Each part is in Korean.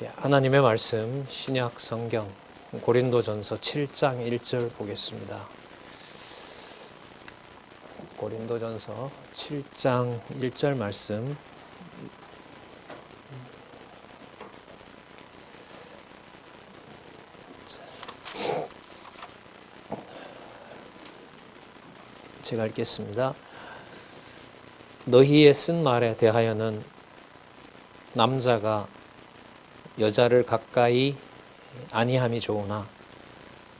하나님의 말씀 신약 성경 고린도전서 7장 1절 보겠습니다. 고린도전서 7장 1절 말씀 제가 읽겠습니다. 너희의 쓴 말에 대하여는 남자가 여자를 가까이 아니함이 좋으나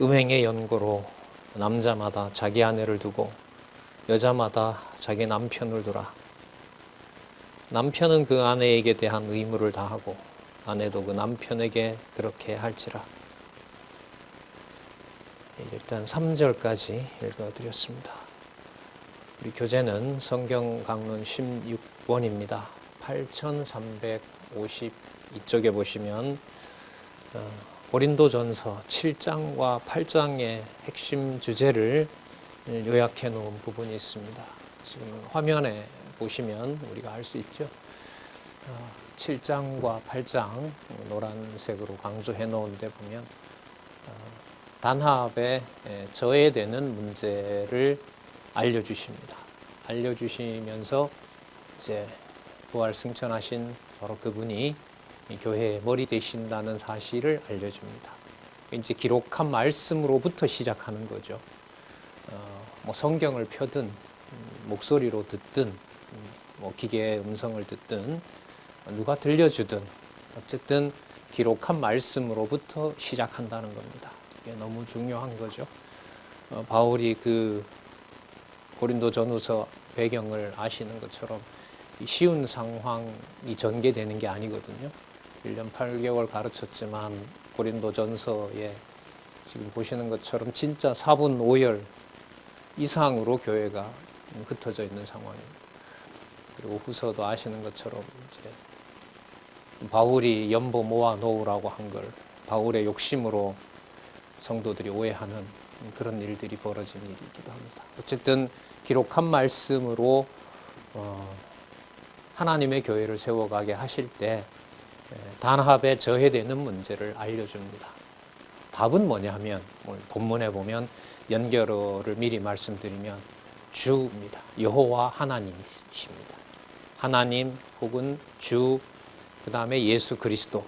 음행의 연고로 남자마다 자기 아내를 두고 여자마다 자기 남편을 두라. 남편은 그 아내에게 대한 의무를 다하고 아내도 그 남편에게 그렇게 할지라. 일단 3절까지 읽어드렸습니다. 우리 교재는 성경 강론 16권입니다. 8352쪽에 보시면 고린도전서 7장과 8장의 핵심 주제를 요약해 놓은 부분이 있습니다. 지금 화면에 보시면 우리가 알 수 있죠. 7장과 8장 노란색으로 강조해 놓은 데 보면 단합에 저해되는 문제를 알려주십니다. 알려주시면서 이제 부활 승천하신 바로 그분이 이 교회의 머리 되신다는 사실을 알려줍니다. 이제 기록한 말씀으로부터 시작하는 거죠. 뭐 성경을 펴든 목소리로 듣든 뭐 기계의 음성을 듣든 누가 들려주든 어쨌든 기록한 말씀으로부터 시작한다는 겁니다. 이게 너무 중요한 거죠. 바울이 그 고린도전후서 배경을 아시는 것처럼 쉬운 상황이 전개되는 게 아니거든요. 1년 8개월 가르쳤지만 고린도전서에 지금 보시는 것처럼 진짜 4분 5열 이상으로 교회가 흩어져 있는 상황입니다. 그리고 후서도 아시는 것처럼 이제 바울이 연보 모아 놓으라고 한 걸 바울의 욕심으로 성도들이 오해하는 그런 일들이 벌어진 일이기도 합니다. 어쨌든 기록한 말씀으로 하나님의 교회를 세워가게 하실 때 단합에 저해되는 문제를 알려줍니다. 답은 뭐냐 하면 오늘 본문에 보면 연결어를 미리 말씀드리면 주입니다. 여호와 하나님이십니다. 하나님 혹은 주, 그 다음에 예수 그리스도.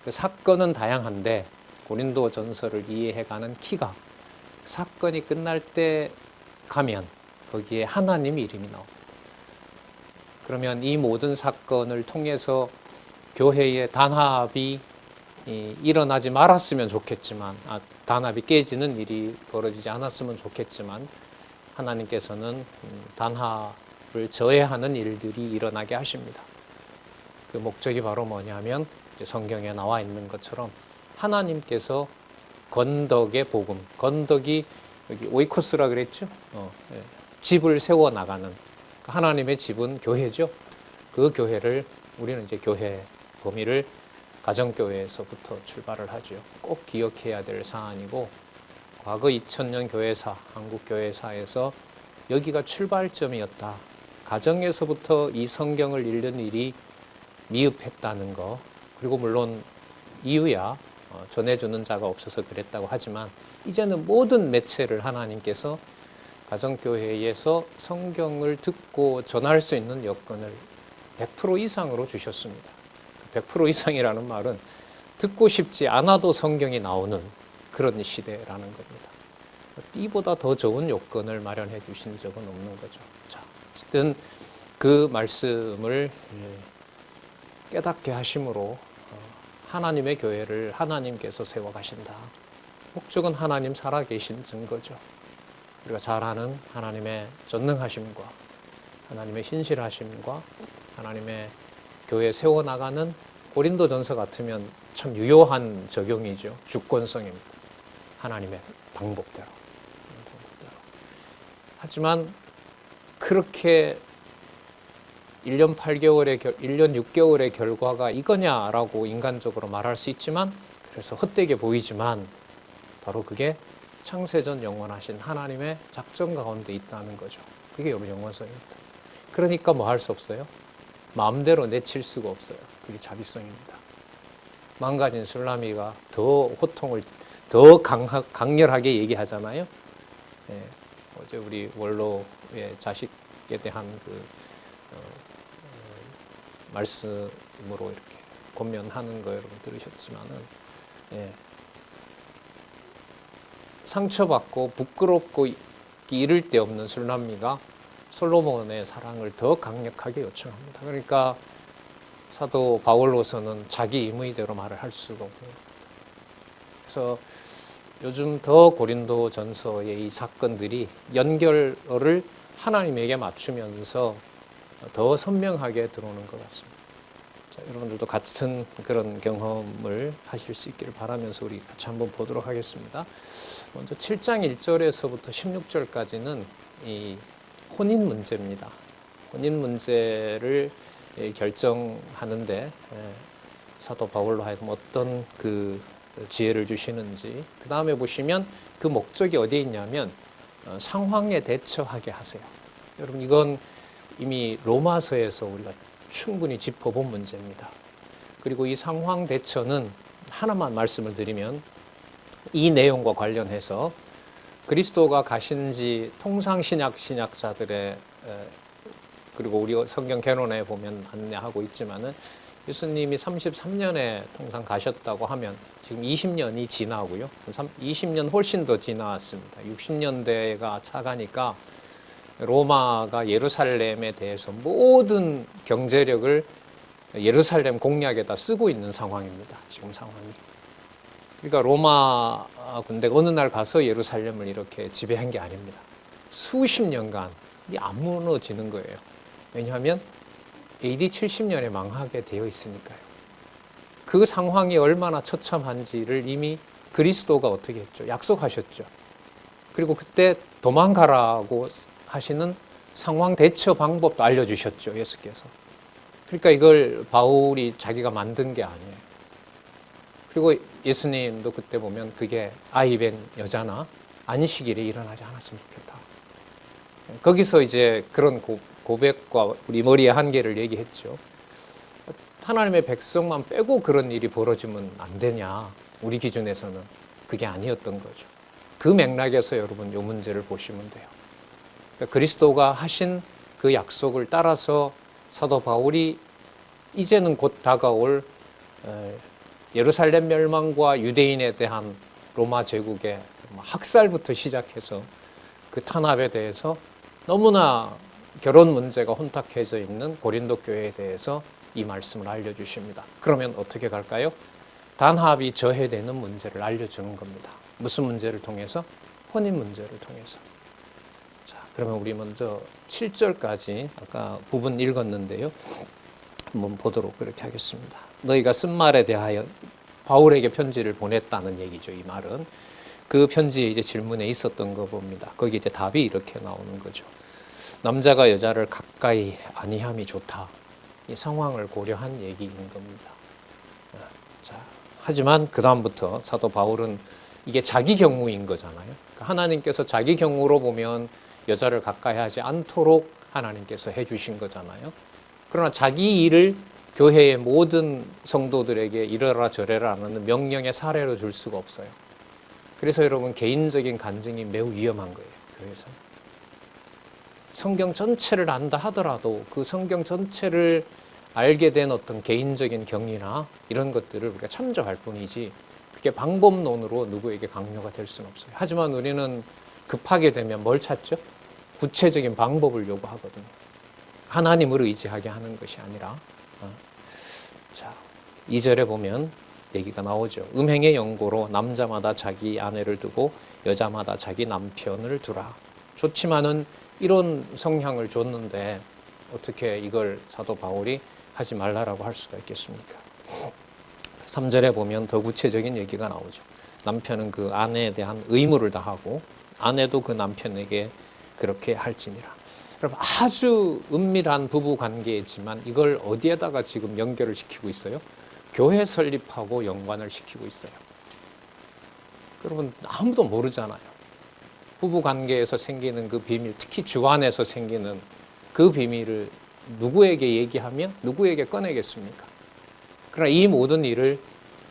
그 사건은 다양한데 고린도전서를 이해해가는 키가 사건이 끝날 때 가면 거기에 하나님 이름이 나옵니다. 그러면 이 모든 사건을 통해서 교회의 단합이 일어나지 말았으면 좋겠지만, 단합이 깨지는 일이 벌어지지 않았으면 좋겠지만 하나님께서는 단합을 저해하는 일들이 일어나게 하십니다. 그 목적이 바로 뭐냐면 성경에 나와 있는 것처럼 하나님께서 건덕의 복음, 건덕이 여기 오이코스라 그랬죠? 집을 세워나가는 하나님의 집은 교회죠. 그 교회를 우리는 이제 교회 범위를 가정교회에서부터 출발을 하죠. 꼭 기억해야 될 사안이고 과거 2000년 교회사, 한국교회사에서 여기가 출발점이었다. 가정에서부터 이 성경을 읽는 일이 미흡했다는 거. 그리고 물론 이유야 전해주는 자가 없어서 그랬다고 하지만 이제는 모든 매체를 하나님께서 가정교회에서 성경을 듣고 전할 수 있는 여건을 100% 이상으로 주셨습니다. 100% 이상이라는 말은 듣고 싶지 않아도 성경이 나오는 그런 시대라는 겁니다. 이보다 더 좋은 요건을 마련해 주신 적은 없는 거죠. 자, 어쨌든 그 말씀을 깨닫게 하심으로 하나님의 교회를 하나님께서 세워가신다. 목적은 하나님 살아계신 증거죠. 우리가 잘 아는 하나님의 전능하심과 하나님의 신실하심과 하나님의 교회 세워나가는 고린도전서 같으면 참 유효한 적용이죠. 주권성입니다. 하나님의 방법대로. 하지만 그렇게 1년 8개월의 1년 6개월의 결과가 이거냐라고 인간적으로 말할 수 있지만, 그래서 헛되게 보이지만 바로 그게 창세전 영원하신 하나님의 작전 가운데 있다는 거죠. 그게 영원성입니다. 그러니까 뭐 할 수 없어요? 마음대로 내칠 수가 없어요. 그게 자비성입니다. 망가진 술라미가 더 호통을 더 강렬하게 얘기하잖아요. 예, 어제 우리 원로의 자식에 대한 말씀으로 이렇게 권면하는 거 여러분 들으셨지만은, 예, 상처받고 부끄럽고 이를 데 없는 술람미가 솔로몬의 사랑을 더 강력하게 요청합니다. 그러니까 사도 바울로서는 자기 임의대로 말을 할 수가 없는 겁니다. 그래서 요즘 더 고린도 전서의 이 사건들이 연결을 하나님에게 맞추면서 더 선명하게 들어오는 것 같습니다. 자, 여러분들도 같은 그런 경험을 하실 수 있기를 바라면서 우리 같이 한번 보도록 하겠습니다. 먼저 7장 1절에서부터 16절까지는 이 혼인 문제입니다. 혼인 문제를 결정하는데 사도 바울로 하여금 어떤 그 지혜를 주시는지, 그 다음에 보시면 그 목적이 어디에 있냐면 상황에 대처하게 하세요. 여러분, 이건 이미 로마서에서 우리가 충분히 짚어본 문제입니다. 그리고 이 상황 대처는 하나만 말씀을 드리면, 이 내용과 관련해서 그리스도가 가신 지 통상 신약자들의, 그리고 우리 성경 개론에 보면 안내하고 있지만은, 예수님이 33년에 통상 가셨다고 하면 지금 20년이 지나고요. 20년 훨씬 더 지나왔습니다. 60년대가 차가니까 로마가 예루살렘에 대해서 모든 경제력을 예루살렘 공략에다 쓰고 있는 상황입니다. 지금 상황이. 그러니까 로마 군대가 어느 날 가서 예루살렘을 이렇게 지배한 게 아닙니다. 수십 년간 이게 안 무너지는 거예요. 왜냐하면 AD 70년에 망하게 되어 있으니까요. 그 상황이 얼마나 처참한지를 이미 그리스도가 어떻게 했죠? 약속하셨죠. 그리고 그때 도망가라고 하시는 상황 대처 방법도 알려주셨죠, 예수께서. 그러니까 이걸 바울이 자기가 만든 게 아니에요. 그리고 예수님도 그때 보면 그게 아이벤 여자나 안식일에 일어나지 않았으면 좋겠다. 거기서 이제 그런 고백과 우리 머리의 한계를 얘기했죠. 하나님의 백성만 빼고 그런 일이 벌어지면 안 되냐. 우리 기준에서는 그게 아니었던 거죠. 그 맥락에서 여러분 이 문제를 보시면 돼요. 그러니까 그리스도가 하신 그 약속을 따라서 사도 바울이 이제는 곧 다가올 예루살렘 멸망과 유대인에 대한 로마 제국의 학살부터 시작해서 그 탄압에 대해서 너무나 결혼 문제가 혼탁해져 있는 고린도 교회에 대해서 이 말씀을 알려주십니다. 그러면 어떻게 갈까요? 단합이 저해되는 문제를 알려주는 겁니다. 무슨 문제를 통해서? 혼인 문제를 통해서. 자, 그러면 우리 먼저 7절까지 아까 부분 읽었는데요. 한번 보도록 그렇게 하겠습니다. 너희가 쓴 말에 대하여 바울에게 편지를 보냈다는 얘기죠. 이 말은 그 편지에 이제 질문에 있었던 거 봅니다. 거기 이제 답이 이렇게 나오는 거죠. 남자가 여자를 가까이 아니함이 좋다. 이 상황을 고려한 얘기인 겁니다. 자, 하지만 그 다음부터 사도 바울은 이게 자기 경우인 거잖아요. 그러니까 하나님께서 자기 경우로 보면 여자를 가까이 하지 않도록 하나님께서 해주신 거잖아요. 그러나 자기 일을 교회의 모든 성도들에게 이러라 저래라 하는 명령의 사례로 줄 수가 없어요. 그래서 여러분 개인적인 간증이 매우 위험한 거예요. 교회에서. 성경 전체를 안다 하더라도 그 성경 전체를 알게 된 어떤 개인적인 경위나 이런 것들을 우리가 참조할 뿐이지 그게 방법론으로 누구에게 강요가 될 수는 없어요. 하지만 우리는 급하게 되면 뭘 찾죠? 구체적인 방법을 요구하거든요. 하나님을 의지하게 하는 것이 아니라. 자, 2절에 보면 얘기가 나오죠. 음행의 연고로 남자마다 자기 아내를 두고 여자마다 자기 남편을 두라. 좋지만은 이런 성향을 줬는데 어떻게 이걸 사도 바울이 하지 말라라고 할 수가 있겠습니까? 3절에 보면 더 구체적인 얘기가 나오죠. 남편은 그 아내에 대한 의무를 다하고 아내도 그 남편에게 그렇게 할지니라. 여러분 아주 은밀한 부부 관계이지만 이걸 어디에다가 지금 연결을 시키고 있어요? 교회 설립하고 연관을 시키고 있어요. 여러분 아무도 모르잖아요. 부부 관계에서 생기는 그 비밀, 특히 주 안에서 생기는 그 비밀을 누구에게 얘기하면 누구에게 꺼내겠습니까? 그러나 이 모든 일을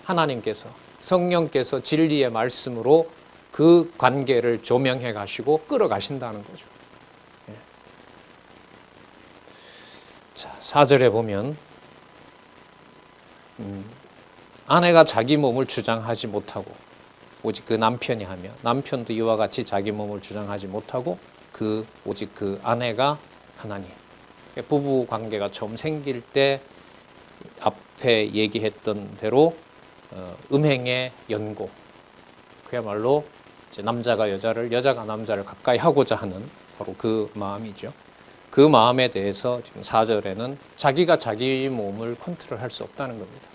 하나님께서 성령께서 진리의 말씀으로 그 관계를 조명해 가시고 끌어가신다는 거죠. 자, 4절에 보면 아내가 자기 몸을 주장하지 못하고 오직 그 남편이 하며 남편도 이와 같이 자기 몸을 주장하지 못하고 오직 그 아내가 하나니. 부부 관계가 처음 생길 때 앞에 얘기했던 대로 음행의 연고, 그야말로 이제 남자가 여자를, 여자가 남자를 가까이 하고자 하는 바로 그 마음이죠. 그 마음에 대해서 지금 4절에는 자기가 자기 몸을 컨트롤할 수 없다는 겁니다.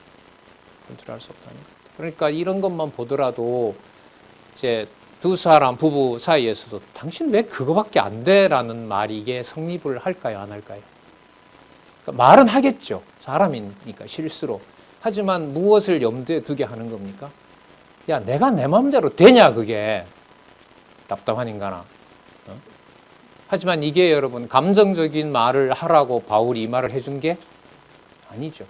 컨트롤할 수 없다는 겁니다. 그러니까 이런 것만 보더라도 이제 두 사람 부부 사이에서도 당신 왜 그거밖에 안 돼라는 말이 이게 성립을 할까요, 안 할까요? 그러니까 말은 하겠죠. 사람이니까 실수로. 하지만 무엇을 염두에 두게 하는 겁니까? 야, 내가 내 마음대로 되냐 그게. 답답한 인간아. 하지만 이게 여러분 감정적인 말을 하라고 바울이 이 말을 해준 게 아니죠.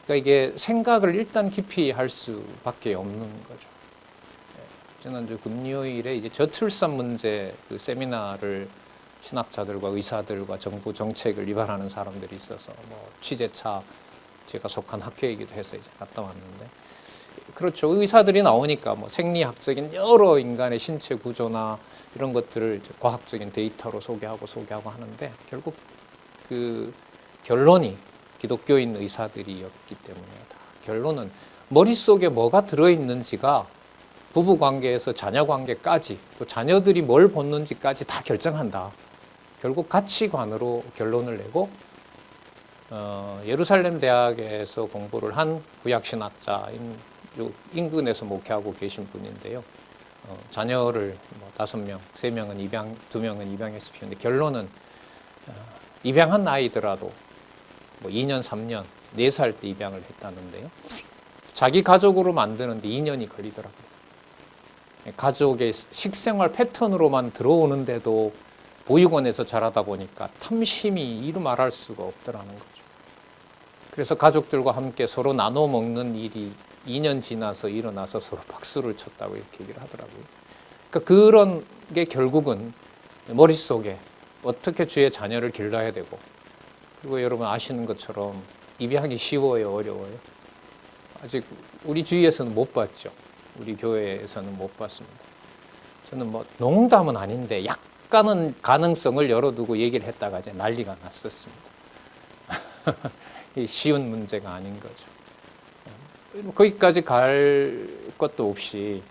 그러니까 이게 생각을 일단 깊이 할 수밖에 없는 거죠. 지난주 금요일에 이제 저출산 문제 그 세미나를 신학자들과 의사들과 정부 정책을 위반하는 사람들이 있어서 뭐 취재차 제가 속한 학교이기도 해서 이제 갔다 왔는데, 그렇죠. 의사들이 나오니까 뭐 생리학적인 여러 인간의 신체 구조나 이런 것들을 이제 과학적인 데이터로 소개하고 하는데 결국 그 결론이 기독교인 의사들이었기 때문에 결론은 머릿속에 뭐가 들어있는지가 부부 관계에서 자녀 관계까지 또 자녀들이 뭘 보는지까지 다 결정한다. 결국 가치관으로 결론을 내고 예루살렘 대학에서 공부를 한 구약신학자인 인근에서 목회하고 계신 분인데요. 자녀를 뭐 5명, 3명은 입양, 2명은 입양해서 키우는데 결론은 입양한 아이더라도 뭐 2년, 3년, 4살 때 입양을 했다는데요. 자기 가족으로 만드는데 2년이 걸리더라고요. 가족의 식생활 패턴으로만 들어오는데도 보육원에서 자라다 보니까 탐심이 이루 말할 수가 없더라는 거죠. 그래서 가족들과 함께 서로 나눠 먹는 일이 2년 지나서 일어나서 서로 박수를 쳤다고 이렇게 얘기를 하더라고요. 그러니까 그런 게 결국은 머릿속에 어떻게 주의 자녀를 길러야 되고, 그리고 여러분 아시는 것처럼 입양하기 쉬워요, 어려워요? 아직 우리 주위에서는 못 봤죠. 우리 교회에서는 못 봤습니다. 저는 뭐 농담은 아닌데 약간은 가능성을 열어두고 얘기를 했다가 이제 난리가 났었습니다. 쉬운 문제가 아닌 거죠. 거기까지 갈 것도 없이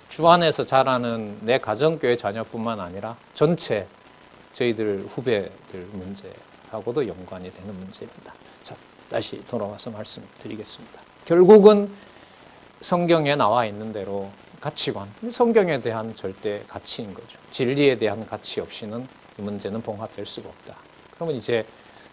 주 안에서 자라는 내 가정교회 자녀뿐만 아니라 전체 저희들 후배들 문제하고도 연관이 되는 문제입니다. 자, 다시 돌아와서 말씀드리겠습니다. 결국은 성경에 나와 있는 대로 가치관, 성경에 대한 절대 가치인 거죠. 진리에 대한 가치 없이는 이 문제는 봉합될 수가 없다. 그러면 이제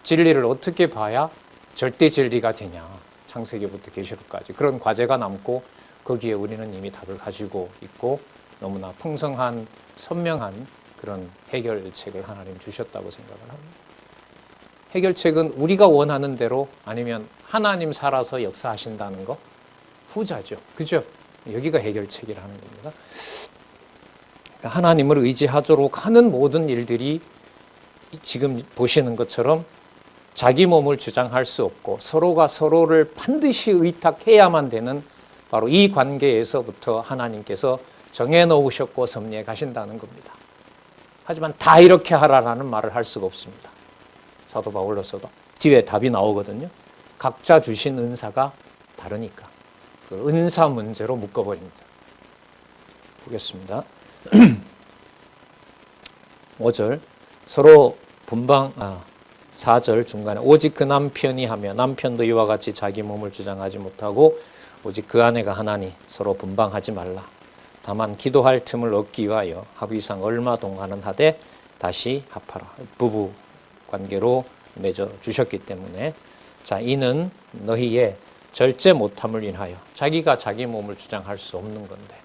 진리를 어떻게 봐야 절대 진리가 되냐. 창세기부터 계시록까지 그런 과제가 남고 거기에 우리는 이미 답을 가지고 있고 너무나 풍성한 선명한 그런 해결책을 하나님 주셨다고 생각을 합니다. 해결책은 우리가 원하는 대로 아니면 하나님 살아서 역사하신다는 거, 후자죠. 그죠? 여기가 해결책이라는 겁니다. 그러니까 하나님을 의지하도록 하는 모든 일들이 지금 보시는 것처럼 자기 몸을 주장할 수 없고 서로가 서로를 반드시 의탁해야만 되는 바로 이 관계에서부터 하나님께서 정해놓으셨고 섭리해 가신다는 겁니다. 하지만 다 이렇게 하라라는 말을 할 수가 없습니다. 사도 바울로서도 뒤에 답이 나오거든요. 각자 주신 은사가 다르니까 그 은사 문제로 묶어버립니다. 보겠습니다. 5절 서로 분방 4절 중간에 오직 그 남편이 하며 남편도 이와 같이 자기 몸을 주장하지 못하고 오직 그 아내가 하나니 서로 분방하지 말라. 다만 기도할 틈을 얻기 위하여 합의상 얼마 동안은 하되 다시 합하라. 부부 관계로 맺어 주셨기 때문에 자 이는 너희의 절제 못함을 인하여 자기가 자기 몸을 주장할 수 없는 건데,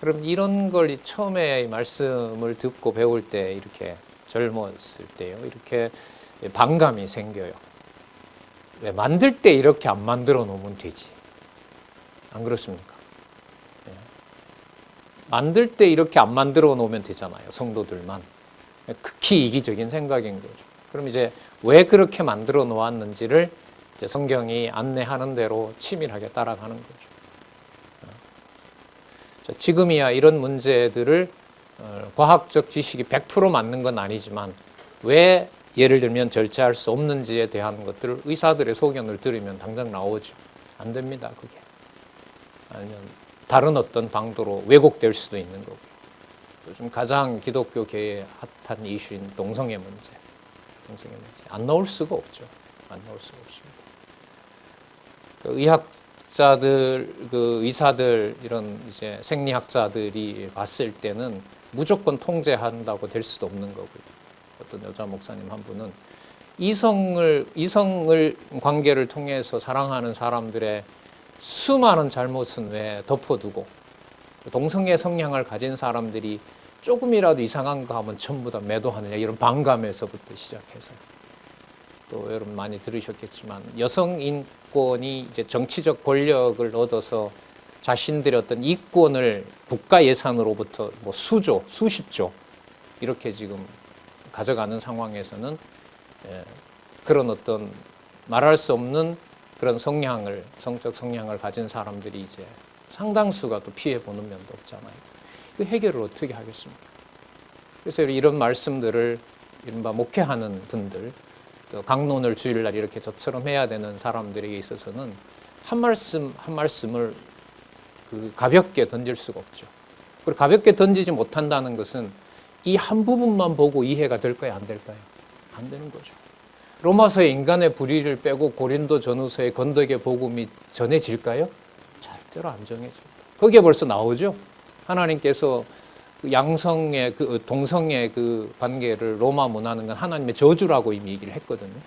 그럼 이런 걸 처음에 말씀을 듣고 배울 때 이렇게 젊었을 때요 이렇게 반감이 생겨요. 왜 만들 때 이렇게 안 만들어 놓으면 되지. 안 그렇습니까? 예. 만들 때 이렇게 안 만들어 놓으면 되잖아요. 성도들만. 극히 이기적인 생각인 거죠. 그럼 이제 왜 그렇게 만들어 놓았는지를 이제 성경이 안내하는 대로 치밀하게 따라가는 거죠. 지금이야 이런 문제들을 과학적 지식이 100% 맞는 건 아니지만 왜 예를 들면 절제할 수 없는지에 대한 것들을 의사들의 소견을 들으면 당장 나오죠. 안 됩니다, 그게. 아니면 다른 어떤 방도로 왜곡될 수도 있는 거고요. 요즘 가장 기독교계의 핫한 이슈인 동성애 문제. 안 나올 수가 없죠. 안 나올 수가 없습니다. 의학자들, 의사들, 이런 이제 생리학자들이 봤을 때는 무조건 통제한다고 될 수도 없는 거고요. 어떤 여자 목사님 한 분은 이성을 관계를 통해서 사랑하는 사람들의 수많은 잘못은 왜 덮어두고 동성애 성향을 가진 사람들이 조금이라도 이상한 거 하면 전부 다 매도하느냐, 이런 반감에서부터 시작해서 또 여러분 많이 들으셨겠지만 여성 인권이 이제 정치적 권력을 얻어서 자신들의 어떤 이권을 국가 예산으로부터 뭐 수조, 수십조 이렇게 지금 가져가는 상황에서는 그런 어떤 말할 수 없는 그런 성향을, 성적 성향을 가진 사람들이 이제 상당수가 또 피해 보는 면도 없잖아요. 그 해결을 어떻게 하겠습니까? 그래서 이런 말씀들을 이른바 목회하는 분들, 또 강론을 주일날 이렇게 저처럼 해야 되는 사람들에게 있어서는 한 말씀 한 말씀을 가볍게 던질 수가 없죠. 그리고 가볍게 던지지 못한다는 것은 이 한 부분만 보고 이해가 될까요? 안 될까요? 안 되는 거죠. 로마서의 인간의 불의를 빼고 고린도 전후서의 건덕의 복음이 전해질까요? 절대로 안 정해집니다. 거기에 벌써 나오죠. 하나님께서 양성의 동성의 관계를 로마 문화는 건 하나님의 저주라고 이미 얘기를 했거든요.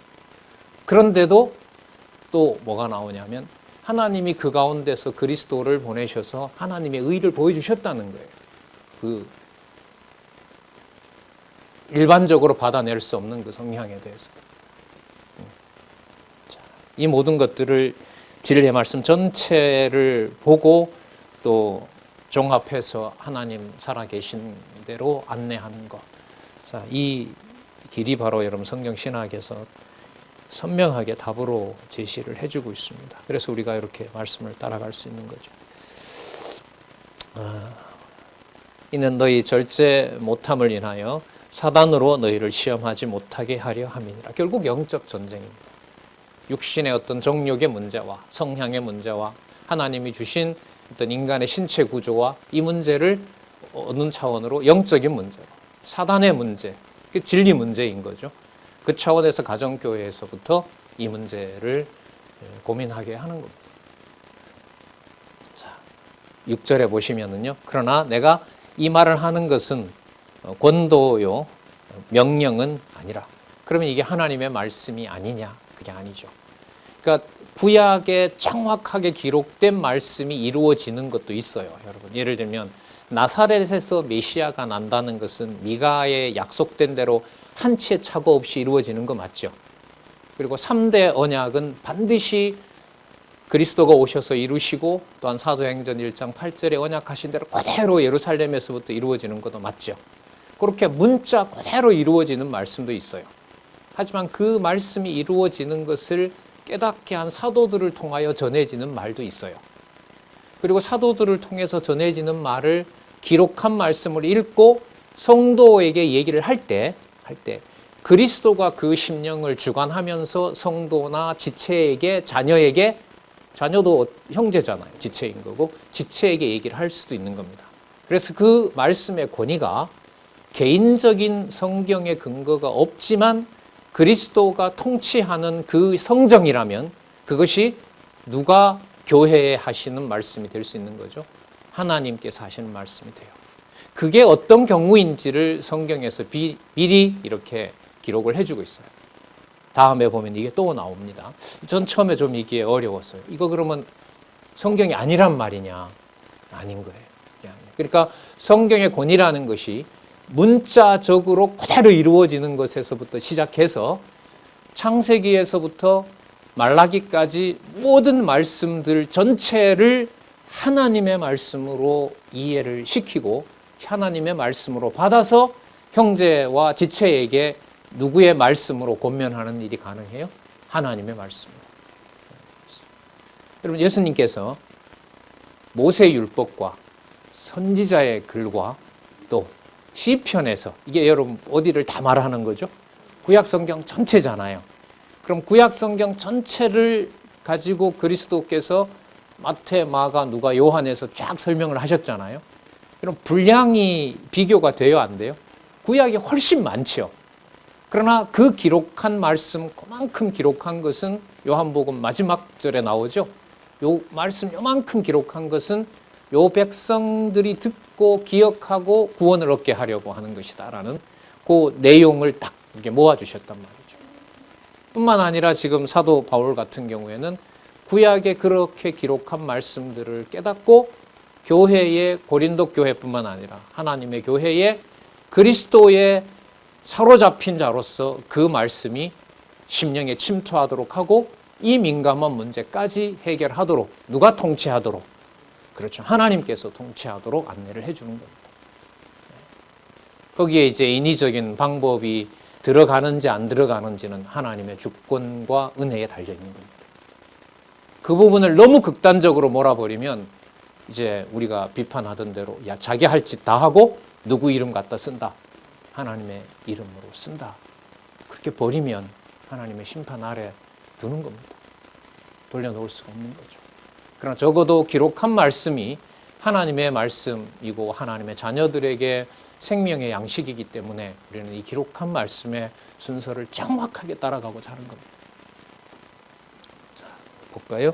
그런데도 또 뭐가 나오냐면 하나님이 그 가운데서 그리스도를 보내셔서 하나님의 의를 보여주셨다는 거예요. 일반적으로 받아낼 수 없는 그 성향에 대해서. 이 모든 것들을 진리의 말씀 전체를 보고 또 종합해서 하나님 살아계신 대로 안내하는 것. 자, 이 길이 바로 여러분 성경 신학에서 선명하게 답으로 제시를 해주고 있습니다. 그래서 우리가 이렇게 말씀을 따라갈 수 있는 거죠. 이는 너희 절제 못함을 인하여 사단으로 너희를 시험하지 못하게 하려 함이니라. 결국 영적 전쟁입니다. 육신의 어떤 정욕의 문제와 성향의 문제와 하나님이 주신 어떤 인간의 신체 구조와 이 문제를 어느 차원으로 영적인 문제로, 사단의 문제, 진리 문제인 거죠. 그 차원에서 가정교회에서부터 이 문제를 고민하게 하는 겁니다. 자, 6절에 보시면은요. 그러나 내가 이 말을 하는 것은 권도요, 명령은 아니라. 그러면 이게 하나님의 말씀이 아니냐? 그게 아니죠. 그러니까 구약에 정확하게 기록된 말씀이 이루어지는 것도 있어요, 여러분. 예를 들면 나사렛에서 메시아가 난다는 것은 미가에 약속된 대로 한치의 착오 없이 이루어지는 거 맞죠? 그리고 3대 언약은 반드시 그리스도가 오셔서 이루시고 또한 사도행전 1장 8절에 언약하신 대로 그대로 예루살렘에서부터 이루어지는 것도 맞죠? 그렇게 문자 그대로 이루어지는 말씀도 있어요. 하지만 그 말씀이 이루어지는 것을 깨닫게 한 사도들을 통하여 전해지는 말도 있어요. 그리고 사도들을 통해서 전해지는 말을 기록한 말씀을 읽고 성도에게 얘기를 할 때 그리스도가 그 심령을 주관하면서 성도나 지체에게, 자녀에게, 자녀도 형제잖아요. 지체인 거고 지체에게 얘기를 할 수도 있는 겁니다. 그래서 그 말씀의 권위가 개인적인 성경의 근거가 없지만 그리스도가 통치하는 그 성정이라면 그것이 누가 교회에 하시는 말씀이 될 수 있는 거죠? 하나님께서 하시는 말씀이 돼요. 그게 어떤 경우인지를 성경에서 미리 이렇게 기록을 해주고 있어요. 다음에 보면 이게 또 나옵니다. 전 처음에 좀 이게 어려웠어요. 이거 그러면 성경이 아니란 말이냐? 아닌 거예요. 그러니까 성경의 권위라는 것이 문자적으로 그대로 이루어지는 것에서부터 시작해서 창세기에서부터 말라기까지 모든 말씀들 전체를 하나님의 말씀으로 이해를 시키고 하나님의 말씀으로 받아서 형제와 지체에게 누구의 말씀으로 권면하는 일이 가능해요? 하나님의 말씀으로. 여러분, 예수님께서 모세율법과 선지자의 글과 또 시편에서, 이게 여러분 어디를 다 말하는 거죠? 구약성경 전체잖아요. 그럼 구약성경 전체를 가지고 그리스도께서 마태, 마가, 누가, 요한에서 쫙 설명을 하셨잖아요. 그럼 분량이 비교가 돼요, 안 돼요? 구약이 훨씬 많죠. 그러나 그 기록한 말씀, 그만큼 기록한 것은 요한복음 마지막 절에 나오죠. 요 말씀 요만큼 기록한 것은 요 백성들이 듣고 기억하고 구원을 얻게 하려고 하는 것이다라는 그 내용을 딱 이렇게 모아주셨단 말이죠. 뿐만 아니라 지금 사도 바울 같은 경우에는 구약에 그렇게 기록한 말씀들을 깨닫고 교회의, 고린도 교회뿐만 아니라 하나님의 교회에 그리스도의 사로잡힌 자로서 그 말씀이 심령에 침투하도록 하고 이 민감한 문제까지 해결하도록, 누가 통치하도록, 그렇죠, 하나님께서 통치하도록 안내를 해주는 겁니다. 거기에 이제 인위적인 방법이 들어가는지 안 들어가는지는 하나님의 주권과 은혜에 달려 있는 겁니다. 그 부분을 너무 극단적으로 몰아버리면 이제 우리가 비판하던 대로 야, 자기 할 짓 다 하고 누구 이름 갖다 쓴다, 하나님의 이름으로 쓴다, 그렇게 버리면 하나님의 심판 아래 두는 겁니다. 돌려놓을 수가 없는 거죠. 그러나 적어도 기록한 말씀이 하나님의 말씀이고 하나님의 자녀들에게 생명의 양식이기 때문에 우리는 이 기록한 말씀의 순서를 정확하게 따라가고자 하는 겁니다. 자, 볼까요?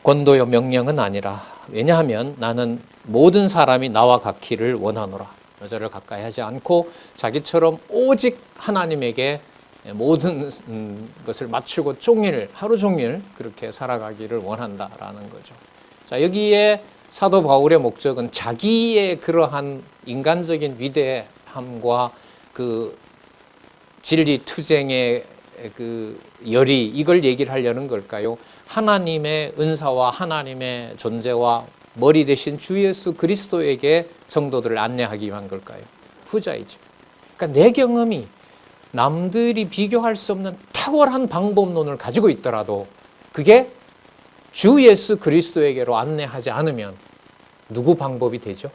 권도요 명령은 아니라, 왜냐하면 나는 모든 사람이 나와 같기를 원하노라. 여자를 가까이 하지 않고 자기처럼 오직 하나님에게 모든 것을 맞추고 하루 종일 그렇게 살아가기를 원한다라는 거죠. 자, 여기에 사도 바울의 목적은 자기의 그러한 인간적인 위대함과 그 진리 투쟁의 그 열의, 이걸 얘기를 하려는 걸까요? 하나님의 은사와 하나님의 존재와 머리 대신 주 예수 그리스도에게 성도들을 안내하기 위한 걸까요? 후자이죠. 그러니까 내 경험이 남들이 비교할 수 없는 탁월한 방법론을 가지고 있더라도 그게 주 예수 그리스도에게로 안내하지 않으면 누구 방법이 되죠?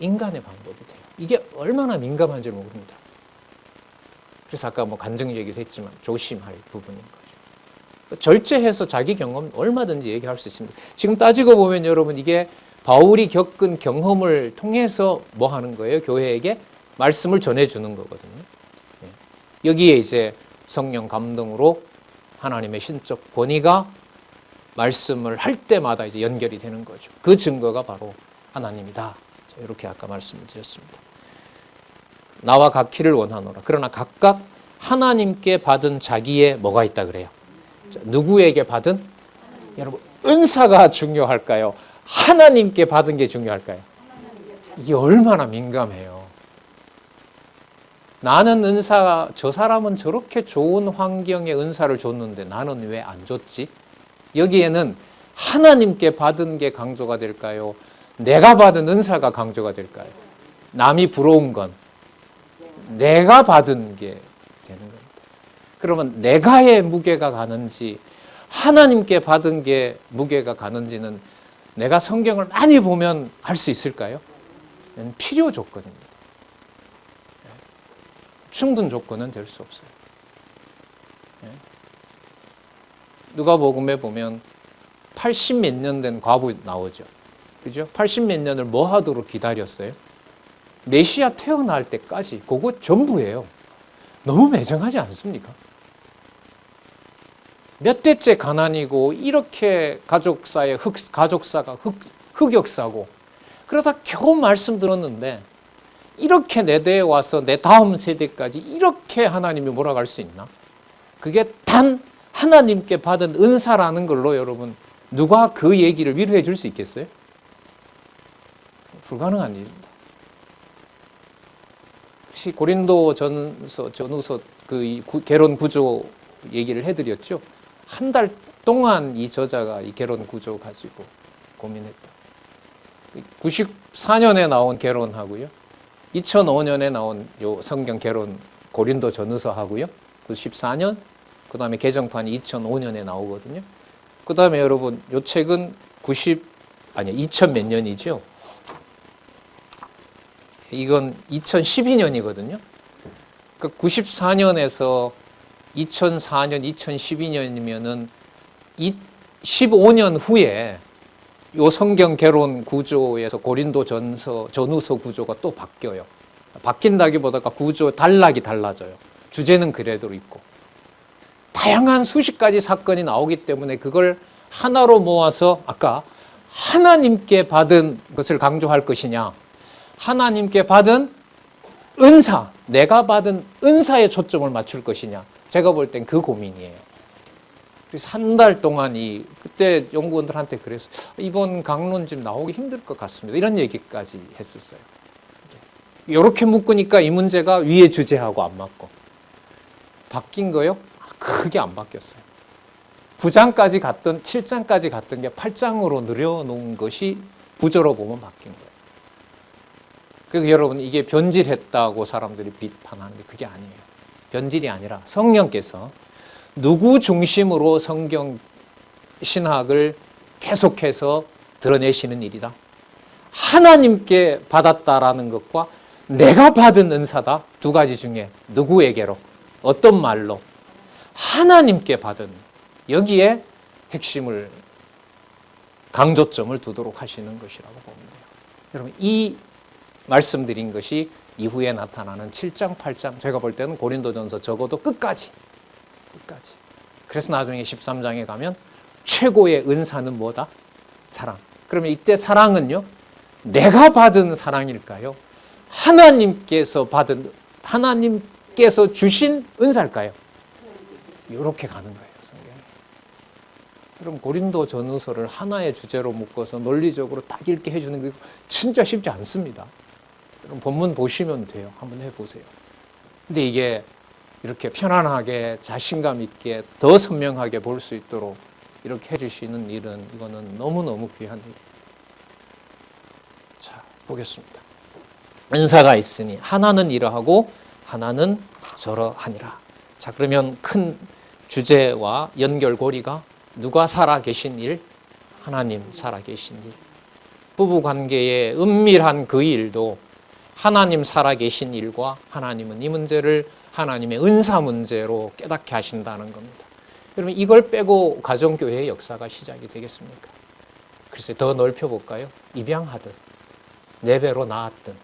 인간의 방법이 돼요. 이게 얼마나 민감한지 모릅니다. 그래서 아까 뭐 간증 얘기도 했지만 조심할 부분인 거죠. 절제해서 자기 경험 얼마든지 얘기할 수 있습니다. 지금 따지고 보면 여러분, 이게 바울이 겪은 경험을 통해서 뭐 하는 거예요? 교회에게 말씀을 전해주는 거거든요. 여기에 이제 성령 감동으로 하나님의 신적 권위가 말씀을 할 때마다 이제 연결이 되는 거죠. 그 증거가 바로 하나님이다. 이렇게 아까 말씀을 드렸습니다. 나와 같기를 원하노라. 그러나 각각 하나님께 받은 자기의 뭐가 있다 그래요? 자, 누구에게 받은? 여러분, 은사가 중요할까요? 하나님께 받은 게 중요할까요? 이게 얼마나 민감해요. 나는 저 사람은 저렇게 좋은 환경에 은사를 줬는데 나는 왜 안 줬지? 여기에는 하나님께 받은 게 강조가 될까요? 내가 받은 은사가 강조가 될까요? 남이 부러운 건 내가 받은 게 되는 겁니다. 그러면 내가의 무게가 가는지 하나님께 받은 게 무게가 가는지는 내가 성경을 많이 보면 알 수 있을까요? 필요 조건입니다. 충분 조건은 될 수 없어요. 누가복음에 보면 80 몇 년 된 과부 나오죠. 그죠? 80 몇 년을 뭐 하도록 기다렸어요? 메시아 태어날 때까지. 그거 전부예요. 너무 매정하지 않습니까? 몇 대째 가난이고 이렇게 가족사가 흑역사고, 그러다 겨우 말씀 들었는데 이렇게 내 대에 와서 내 다음 세대까지 이렇게 하나님이 몰아갈 수 있나? 그게 단 하나님께 받은 은사라는 걸로 여러분, 누가 그 얘기를 위로해 줄 수 있겠어요? 불가능한 일입니다. 혹시 고린도 전후서 그 결혼 구조 얘기를 해드렸죠? 한 달 동안 이 저자가 이 결혼 구조 가지고 고민했다. 94년에 나온 결혼하고요. 2005년에 나온 요 성경 결혼 고린도 전후서 하고요. 94년, 그 다음에 개정판이 2005년에 나오거든요. 그 다음에 여러분, 요 책은 2000 몇 년이죠. 이건 2012년이거든요. 그 94년에서 2004년, 2012년이면은 15년 후에 요 성경 결혼 구조에서 고린도 전후서 구조가 또 바뀌어요. 바뀐다기보다가 구조 단락이 달라져요. 주제는 그대로 있고. 다양한 수십 가지 사건이 나오기 때문에 그걸 하나로 모아서 아까 하나님께 받은 것을 강조할 것이냐, 하나님께 받은 은사, 내가 받은 은사에 초점을 맞출 것이냐, 제가 볼 땐 그 고민이에요. 그래서 한 달 동안 그때 연구원들한테 그래서 이번 강론집 나오기 힘들 것 같습니다. 이런 얘기까지 했었어요. 이렇게 묶으니까 이 문제가 위의 주제하고 안 맞고. 바뀐 거요? 크게 안 바뀌었어요. 9장까지 갔던 7장까지 갔던 게 8장으로 늘려놓은 것이 부조로 보면 바뀐 거예요. 그리고 여러분, 이게 변질했다고 사람들이 비판하는데 그게 아니에요. 변질이 아니라 성령께서 누구 중심으로 성경 신학을 계속해서 드러내시는 일이다. 하나님께 받았다라는 것과 내가 받은 은사다. 두 가지 중에 누구에게로, 어떤 말로, 하나님께 받은, 여기에 핵심을, 강조점을 두도록 하시는 것이라고 보면 돼요. 여러분, 이 말씀드린 것이 이후에 나타나는 7장, 8장, 제가 볼 때는 고린도전서 적어도 끝까지. 그래서 나중에 13장에 가면 최고의 은사는 뭐다? 사랑. 그러면 이때 사랑은요, 내가 받은 사랑일까요? 하나님께서 주신 은사일까요? 이렇게 가는 거예요, 성경이. 그럼 고린도 전후서를 하나의 주제로 묶어서 논리적으로 딱 읽게 해주는 게 진짜 쉽지 않습니다. 그럼 본문 보시면 돼요. 한번 해보세요. 근데 이게 이렇게 편안하게 자신감 있게 더 선명하게 볼 수 있도록 이렇게 해주시는 일은 이거는 너무너무 귀한 일이에요. 자, 보겠습니다. 은사가 있으니 하나는 이러하고 하나는 저러하니라. 자, 그러면 큰 주제와 연결고리가 누가 살아계신 일? 하나님 살아계신 일. 부부관계의 은밀한 그 일도 하나님 살아계신 일과 하나님은 이 문제를 하나님의 은사 문제로 깨닫게 하신다는 겁니다. 여러분, 이걸 빼고 가정교회의 역사가 시작이 되겠습니까? 글쎄, 더 넓혀볼까요? 입양하든 내배로 낳았든.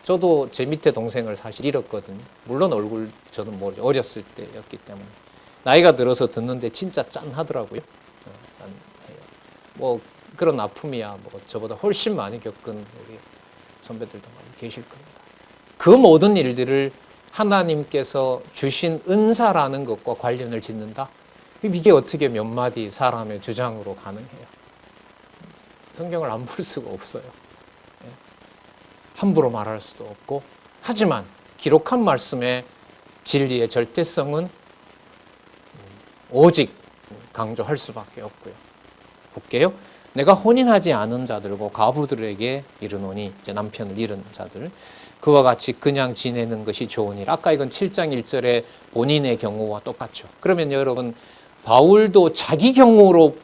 저도 제 밑에 동생을 사실 잃었거든요. 물론 얼굴 저는 모르죠. 어렸을 때였기 때문에. 나이가 들어서 듣는데 진짜 짠하더라고요. 뭐 그런 아픔이야 뭐 저보다 훨씬 많이 겪은 우리 선배들도 많이 계실 겁니다. 그 모든 일들을 하나님께서 주신 은사라는 것과 관련을 짓는다? 이게 어떻게 몇 마디 사람의 주장으로 가능해요? 성경을 안 볼 수가 없어요. 함부로 말할 수도 없고, 하지만 기록한 말씀의 진리의 절대성은 오직 강조할 수밖에 없고요. 볼게요. 내가 혼인하지 않은 자들과 과부들에게 이르노니, 이제 남편을 잃은 자들, 그와 같이 그냥 지내는 것이 좋으니라. 아까 이건 7장 1절에 본인의 경우와 똑같죠. 그러면 여러분, 바울도 자기 경우로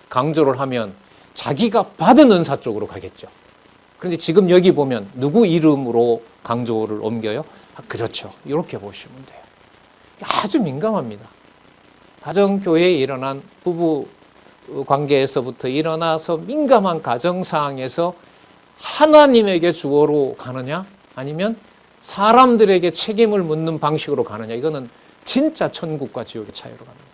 강조를 하면 자기가 받은 은사 쪽으로 가겠죠. 그런데 지금 여기 보면 누구 이름으로 강조를 옮겨요? 그렇죠. 이렇게 보시면 돼요. 아주 민감합니다. 가정교회에 일어난 부부 관계에서부터 일어나서 민감한 가정사항에서 하나님에게 주어로 가느냐, 아니면 사람들에게 책임을 묻는 방식으로 가느냐, 이거는 진짜 천국과 지옥의 차이로 갑니다.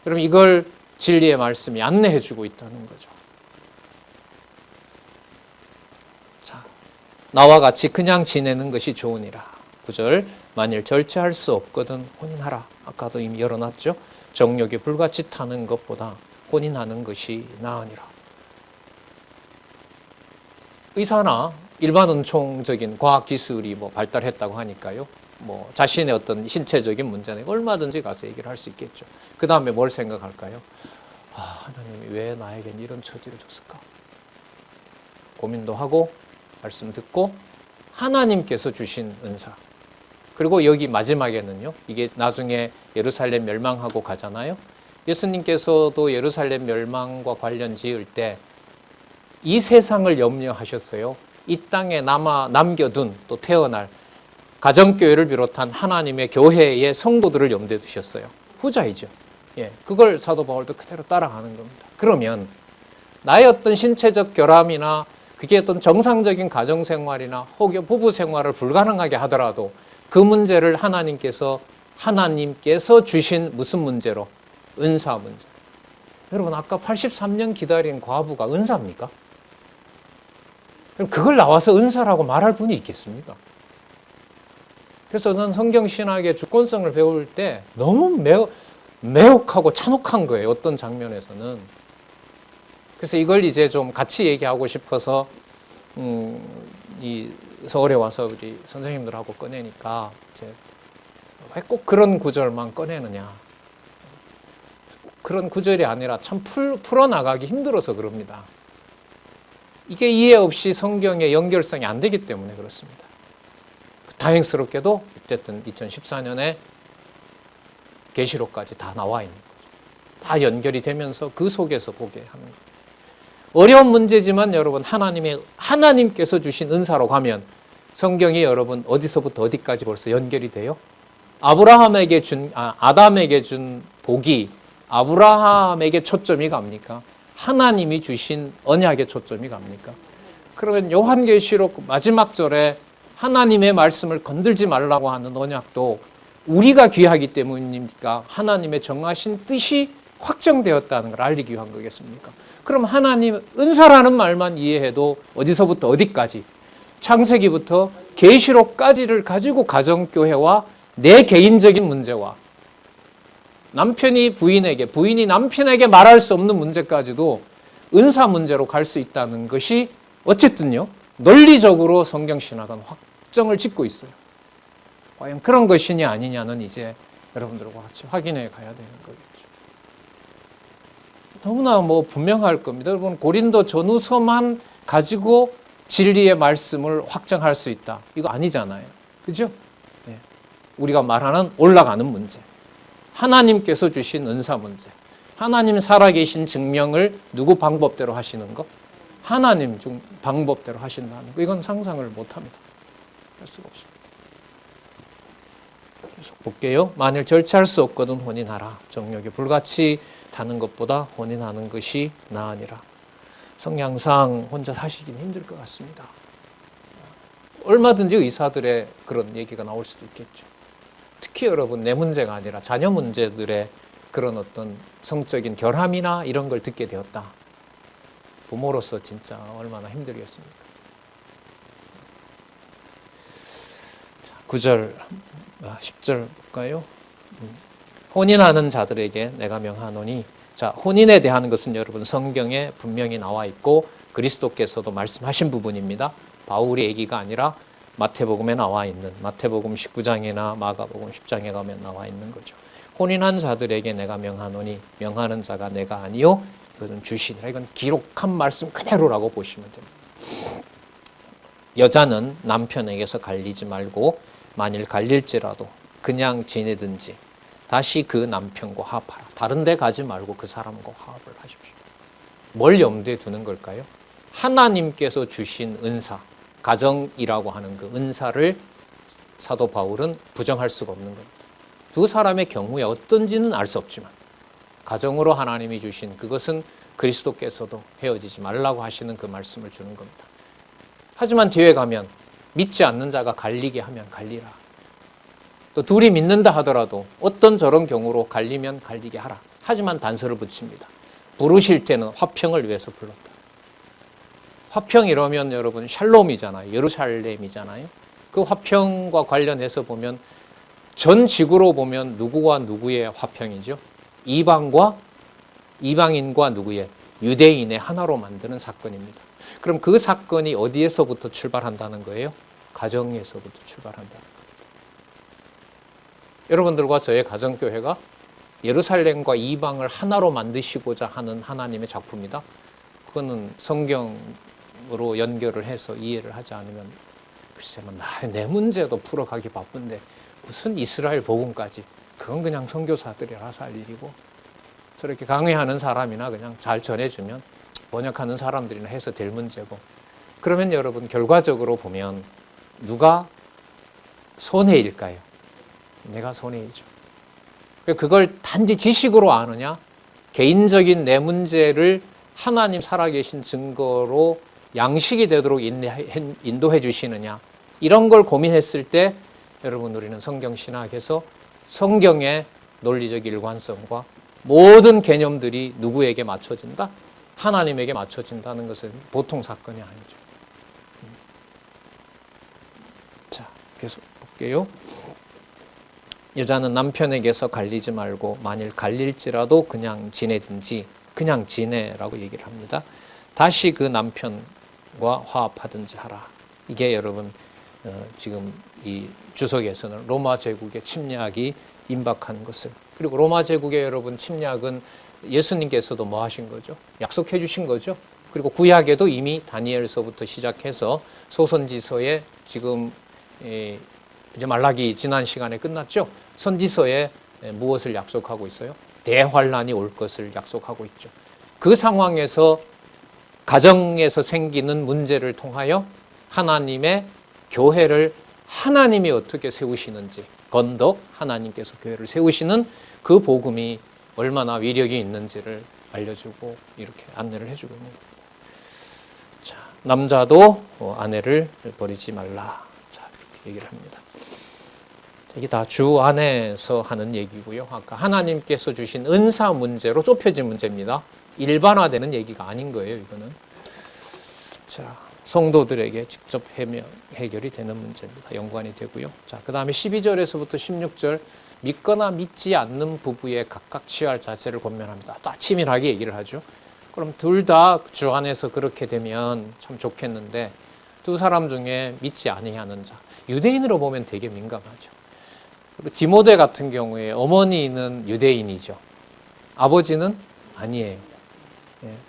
여러분, 이걸 진리의 말씀이 안내해 주고 있다는 거죠. 자, 나와 같이 그냥 지내는 것이 좋으니라. 9절, 만일 절제할 수 없거든 혼인하라. 아까도 이미 열어놨죠. 정욕이 불같이 타는 것보다 혼인하는 것이 나으니라. 의사나 일반 은총적인 과학기술이 뭐 발달했다고 하니까요. 뭐 자신의 어떤 신체적인 문제는 얼마든지 가서 얘기를 할 수 있겠죠. 그 다음에 뭘 생각할까요? 아, 하나님이 왜 나에겐 이런 처지를 줬을까? 고민도 하고 말씀 듣고 하나님께서 주신 은사. 그리고 여기 마지막에는요. 이게 나중에 예루살렘 멸망하고 가잖아요. 예수님께서도 예루살렘 멸망과 관련 지을 때 이 세상을 염려하셨어요. 이 땅에 남겨둔 또 태어날 가정교회를 비롯한 하나님의 교회의 성도들을 염두에 두셨어요. 후자이죠. 예, 그걸 사도 바울도 그대로 따라가는 겁니다. 그러면 나의 어떤 신체적 결함이나 그게 어떤 정상적인 가정생활이나 혹여 부부생활을 불가능하게 하더라도 그 문제를 하나님께서 주신 무슨 문제로? 은사 문제. 여러분 아까 83년 기다린 과부가 은사입니까? 그럼 그걸 나와서 은사라고 말할 분이 있겠습니까? 그래서 저는 성경신학의 주권성을 배울 때 너무 매혹하고 찬혹한 거예요. 어떤 장면에서는. 그래서 이걸 이제 좀 같이 얘기하고 싶어서 이 서울에 와서 우리 선생님들하고 꺼내니까 이제 왜 꼭 그런 구절만 꺼내느냐. 그런 구절이 아니라 참 풀어나가기 힘들어서 그럽니다. 이게 이해 없이 성경의 연결성이 안 되기 때문에 그렇습니다. 다행스럽게도 어쨌든 2014년에 계시록까지 다 나와 있는 거죠. 다 연결이 되면서 그 속에서 보게 하는 거예요. 어려운 문제지만 여러분 하나님께서 주신 은사로 가면 성경이 여러분 어디서부터 어디까지 벌써 연결이 돼요? 아담에게 준 복이 아브라함에게 초점이 갑니까? 하나님이 주신 언약에 초점이 갑니까? 그러면 요한계시록 마지막 절에 하나님의 말씀을 건들지 말라고 하는 언약도 우리가 귀하기 때문입니까? 하나님의 정하신 뜻이 확정되었다는 걸 알리기 위한 거겠습니까? 그럼 하나님 은사라는 말만 이해해도 어디서부터 어디까지 창세기부터 계시록까지를 가지고 가정교회와 내 개인적인 문제와 남편이 부인이 남편에게 말할 수 없는 문제까지도 은사 문제로 갈 수 있다는 것이 어쨌든요 논리적으로 성경신학은 확정을 짓고 있어요. 과연 그런 것이냐 아니냐는 이제 여러분들과 같이 확인해 가야 되는 거겠죠. 너무나 분명할 겁니다. 여러분 고린도 전후서만 가지고 진리의 말씀을 확정할 수 있다. 이거 아니잖아요. 그죠? 네. 우리가 말하는 올라가는 문제. 하나님께서 주신 은사 문제. 하나님 살아계신 증명을 누구 방법대로 하시는 거? 하나님 방법대로 하신다는 거. 이건 상상을 못합니다. 할 수가 없습니다. 계속 볼게요. 만일 절차할 수 없거든 혼인하라. 정욕이 불같이 타는 것보다 혼인하는 것이 나으니라. 성향상 혼자 사시긴 힘들 것 같습니다. 얼마든지 의사들의 그런 얘기가 나올 수도 있겠죠. 특히 여러분 내 문제가 아니라 자녀 문제들의 그런 어떤 성적인 결함이나 이런 걸 듣게 되었다. 부모로서 진짜 얼마나 힘들겠습니까? 9절, 10절 볼까요? 혼인하는 자들에게 내가 명하노니, 자, 혼인에 대한 것은 여러분 성경에 분명히 나와 있고 그리스도께서도 말씀하신 부분입니다. 바울의 얘기가 아니라 마태복음에 나와 있는, 마태복음 19장이나 마가복음 10장에 가면 나와 있는 거죠. 혼인한 자들에게 내가 명하노니, 명하는 자가 내가 아니요 그것은 주시니라. 이건 기록한 말씀 그대로라고 보시면 됩니다. 여자는 남편에게서 갈리지 말고 만일 갈릴지라도 그냥 지내든지 다시 그 남편과 화합하라. 다른 데 가지 말고 그 사람과 화합을 하십시오. 뭘 염두에 두는 걸까요? 하나님께서 주신 은사, 가정이라고 하는 그 은사를 사도 바울은 부정할 수가 없는 겁니다. 두 사람의 경우에 어떤지는 알 수 없지만 가정으로 하나님이 주신 그것은 그리스도께서도 헤어지지 말라고 하시는 그 말씀을 주는 겁니다. 하지만 뒤에 가면 믿지 않는 자가 갈리게 하면 갈리라. 또 둘이 믿는다 하더라도 어떤 저런 경우로 갈리면 갈리게 하라. 하지만 단서를 붙입니다. 부르실 때는 화평을 위해서 불렀다. 화평 이러면 여러분 샬롬이잖아요. 예루살렘이잖아요. 그 화평과 관련해서 보면 전 지구로 보면 누구와 누구의 화평이죠? 이방인과 누구의? 유대인의 하나로 만드는 사건입니다. 그럼 그 사건이 어디에서부터 출발한다는 거예요? 가정에서부터 출발한다는 거예요. 여러분들과 저의 가정교회가 예루살렘과 이방을 하나로 만드시고자 하는 하나님의 작품이다. 그거는 성경에 복음으로 연결을 해서 이해를 하지 않으면 글쎄 내 문제도 풀어가기 바쁜데 무슨 이스라엘 복음까지, 그건 그냥 선교사들이 알아서 할 일이고, 저렇게 강의하는 사람이나 그냥 잘 전해주면 번역하는 사람들이나 해서 될 문제고. 그러면 여러분 결과적으로 보면 누가 손해일까요? 내가 손해이죠. 그걸 단지 지식으로 아느냐, 개인적인 내 문제를 하나님 살아계신 증거로 양식이 되도록 인도해 주시느냐, 이런 걸 고민했을 때 여러분 우리는 성경신학에서 성경의 논리적 일관성과 모든 개념들이 누구에게 맞춰진다? 하나님에게 맞춰진다는 것은 보통 사건이 아니죠. 자, 계속 볼게요. 여자는 남편에게서 갈리지 말고 만일 갈릴지라도 그냥 지내든지, 그냥 지내라고 얘기를 합니다. 다시 그 남편과 화합하든지 하라. 이게 여러분 지금 이 주석에서는 로마 제국의 침략이 임박한 것을, 그리고 로마 제국의 여러분 침략은 예수님께서도 뭐 하신 거죠? 약속해 주신 거죠. 그리고 구약에도 이미 다니엘서부터 시작해서 소선지서에 지금 이제 말라기 지난 시간에 끝났죠. 선지서에 무엇을 약속하고 있어요? 대환란이 올 것을 약속하고 있죠. 그 상황에서 가정에서 생기는 문제를 통하여 하나님의 교회를 하나님이 어떻게 세우시는지, 건덕 하나님께서 교회를 세우시는 그 복음이 얼마나 위력이 있는지를 알려주고 이렇게 안내를 해주고 있는 겁니다. 자, 남자도 아내를 버리지 말라. 자, 이렇게 얘기를 합니다. 이게 다 주 안에서 하는 얘기고요. 아까 하나님께서 주신 은사 문제로 좁혀진 문제입니다. 일반화되는 얘기가 아닌 거예요, 이거는. 자, 성도들에게 직접 해결이 되는 문제입니다. 연관이 되고요. 자, 그 다음에 12절에서부터 16절, 믿거나 믿지 않는 부부의 각각 취할 자세를 권면합니다. 또 치밀하게 얘기를 하죠. 그럼 둘 다 주 안에서 그렇게 되면 참 좋겠는데, 두 사람 중에 믿지 아니하는 자, 유대인으로 보면 되게 민감하죠. 그리고 디모데 같은 경우에 어머니는 유대인이죠. 아버지는 아니에요.